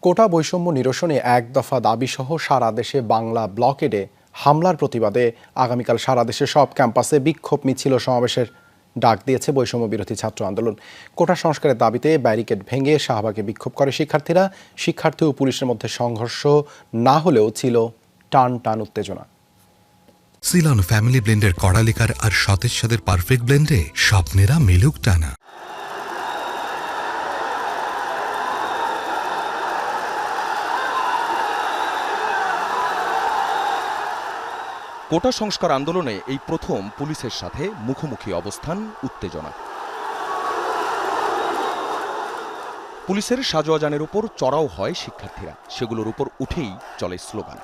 কোটা বৈষম্য নিরসনে এক দফা দাবিসহ সারা দেশে বাংলা ব্লকেডে হামলার প্রতিবাদে আগামীকাল সারা দেশে সব ক্যাম্পাসে বিক্ষোভ মিছিল ও সমাবেশের ডাক দিয়েছে বৈষম্য বিরোধী ছাত্র আন্দোলন। কোটা সংস্কারের দাবিতে ব্যারিকেড ভেঙে শাহবাগে বিক্ষোভ করে শিক্ষার্থীরা। শিক্ষার্থী ও পুলিশের মধ্যে সংঘর্ষ না হলেও ছিল টান টান উত্তেজনা। সিলন ফ্যামিলি ব্লেন্ডের কড়ালিকার আর সতেজ স্বাদের পারফেক্ট ব্লেন্ডে স্বপ্নেরা মেলুক টানা। কোটা সংস্কার আন্দোলনে এই প্রথম পুলিশের সাথে মুখোমুখি অবস্থান, উত্তেজনা। পুলিশের সাজোয়াজানের উপর চড়াও হয় শিক্ষার্থীরা, সেগুলোর উপর উঠেই চলে স্লোগান।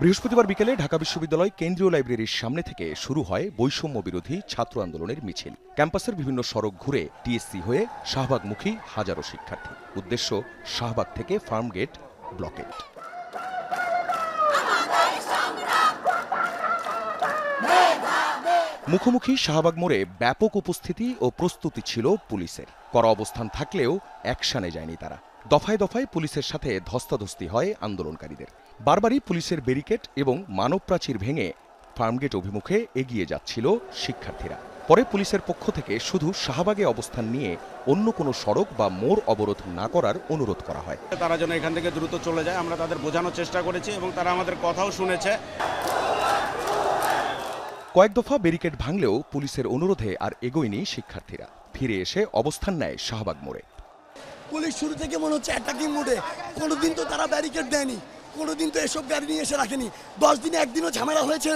বৃহস্পতিবার বিকেলে ঢাকা বিশ্ববিদ্যালয় কেন্দ্রীয় লাইব্রেরির সামনে থেকে শুরু হয় বৈষম্য বিরোধী ছাত্র আন্দোলনের মিছিল। ক্যাম্পাসের বিভিন্ন সড়ক ঘুরে টিএসসি হয়ে শাহবাগমুখী হাজারো শিক্ষার্থী। উদ্দেশ্য শাহবাগ থেকে ফার্মগেট ব্লকেড। মুখোমুখি শাহবাগ মোড়ে ব্যাপক উপস্থিতি ও প্রস্তুতি ছিল পুলিশের। কড়া অবস্থান থাকলেও অ্যাকশনে যায়নি তারা। দফায় দফায় পুলিশের সাথে ধস্তাধস্তি হয় আন্দোলনকারীদের। বারবারই পুলিশের ব্যারিকেড এবং মানব প্রাচীর ভেঙে ফার্মগেট অভিমুখে এগিয়ে যাচ্ছিল শিক্ষার্থীরা। পরে পুলিশের পক্ষ থেকে শুধু শাহবাগে অবস্থান নিয়ে অন্য কোনো সড়ক বা মোড় অবরোধ না করার অনুরোধ করা হয়। তারা যেন এখান থেকে দ্রুত চলে যায়, আমরা তাদের বোঝানোর চেষ্টা করেছি এবং তারা আমাদের কথাও শুনেছে। কয়েক দফা ব্যারিকেড ভাঙলেও পুলিশের অনুরোধে আর এগোয়নি শিক্ষার্থীরা। ফিরে এসে অবস্থান নেয় শাহবাগ মোড়ে। পুলিশ শুরু থেকে মনে হচ্ছে অ্যাটাকিং মোডে। কোনোদিন তো তারা ব্যারিকেড দেয়নি, কোনোদিন তো এসব গাড়ি নিয়ে এসে রাখেনি। 10 দিনে একদিনও ঝামেলা হয়েছে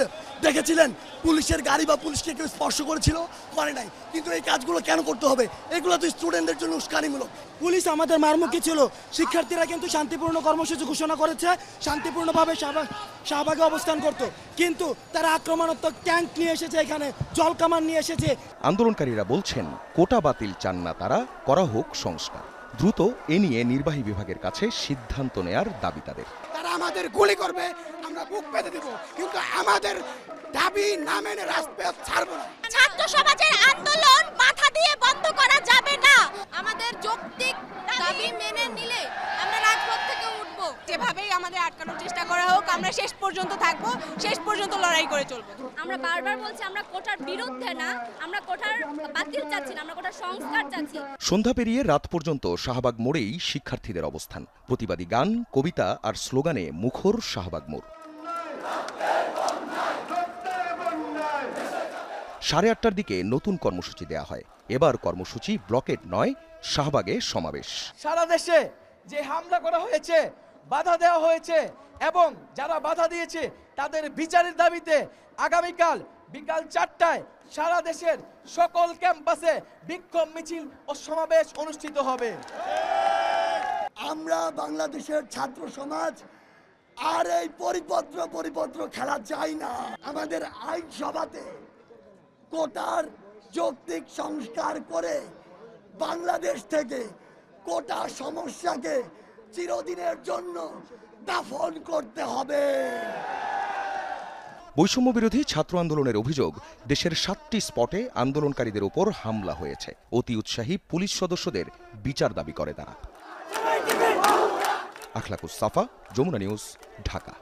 দেখেছিলেন? পুলিশের গাড়ি বা পুলিশকে কেউ স্পর্শ করেছিল? করে নাই। কিন্তু এই কাজগুলো কেন করতে হবে? এগুলো তো স্টুডেন্টদের জন্য উস্কানিমূলক। পুলিশ আমাদের মারমুখী ছিল। শিক্ষার্থীরা কিন্তু শান্তিপূর্ণ কর্মসূচি ঘোষণা করেছে, শান্তিপূর্ণভাবে শাহবাগে অবস্থান করত, কিন্তু তারা আক্রমণাত্মক ট্যাঙ্ক নিয়ে এসেছে, এখানে জলকামান নিয়ে এসেছে। আন্দোলনকারীরা বলছেন কোটা বাতিল চান না তারা, করা হোক সংস্কার। দ্রুত এ নিয়ে নির্বাহী বিভাগের কাছে সিদ্ধান্ত নেয়ার দাবি তাদের। তারা আমাদের গুলি করবে, আমরা বুক পেতে দেব, কিন্তু আমাদের দাবি না মেনে রাজপথ ছাড়ব না। ছাত্র সমাজের আন্দোলন মাথা দিয়ে বন্ধ করা যাবে না। আমাদের যৌক্তিক দাবি মেনে নিলে আমরা রাজপথ থেকে উঠব। যেভাবেই আমাদের আটকানোর চেষ্টা করা হোক, আমরা শেষ পর্যন্ত থাকব, শেষ পর্যন্ত লড়াই করে চলব। আমরা বারবার বলছি আমরা কোটার বিরুদ্ধে না, আমরা কোটার বাতিল চাচ্ছি না, আমরা কোটার সংস্কার চাচ্ছি। সন্ধ্যা পেরিয়ে রাত পর্যন্ত শাহবাগ মোড়েই শিক্ষার্থীদের অবস্থান। প্রতিবাদী গান, কবিতা আর স্লোগানে মুখর শাহবাগ মোড়। 8:30টার দিকে নতুন কর্মসূচি দেয়া হয়। এবার কর্মসূচি ব্লকেড নয়, শাহবাগে সমাবেশ। সারা দেশে যে হামলা করা হয়েছে, বাধা দেওয়া হয়েছে এবং যারা বাধা দিয়েছে তাদের বিচারের দাবিতে আগামীকাল বিকাল 4টায় সারা দেশের সকল ক্যাম্পাসে বিক্ষোভ মিছিল ও সমাবেশ অনুষ্ঠিত হবে। আমরা বাংলাদেশের ছাত্র সমাজ আর এই পরিপত্র খেলা চাই না। আমাদের আইনসভাতে কোটার যৌক্তিক সংস্কার করে বাংলাদেশ থেকে কোটা সমস্যাকে চিরদিনের জন্য দাফন করতে হবে। বৈষম্য বিরোধী ছাত্র আন্দোলনের অভিযোগ, দেশের 7টি স্পটে আন্দোলনকারীদের উপর হামলা হয়েছে। অতি উৎসাহী পুলিশ সদস্যদের বিচার দাবি করে তারা। আখলাকুস সাফা, যমুনা নিউজ, ঢাকা।